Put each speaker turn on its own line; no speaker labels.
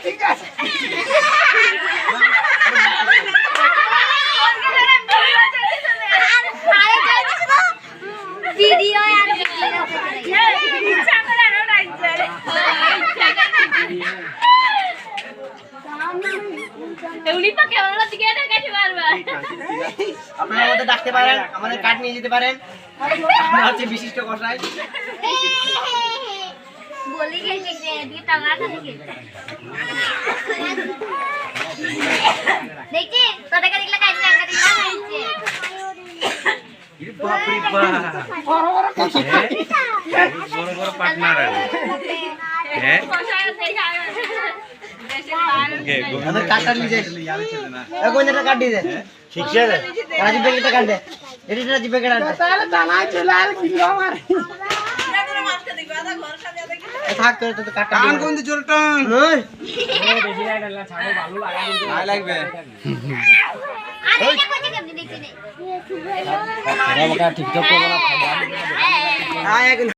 ঠিক আছে
ভিডিও আর
আপনারা আমাদের ডাকতে পারেন, আমাদের কাঠ নিয়ে যেতে পারেন। আমরা হচ্ছে বিশিষ্ট কষাই।
বলি গেছে যে দিয়ে টাকা খালি দেখি তোদেরকে দেখলে কাইছে আঙ্কা দেখলে কাইছে
বাপ রে বাপ
বড় বড় কথা
বড় বড় পার্টনার হ্যাঁ
আমাদের কাঠটা নিয়ে যাই। এখন এটা কাট দিয়ে দে। ঠিক আছে রাজীব ব্যাগটা কাট দে। এটা রাজীব ব্যাগটা কাট দে।
তাহলে দানায় চলে আর কিলো আমার
থাক তোর তো কাটটা
টান কোন দি জোর টান
নই
ভালো লাগবে
আরে এটা কোথায় কেমনে দেখছিস
হ্যাঁ এখন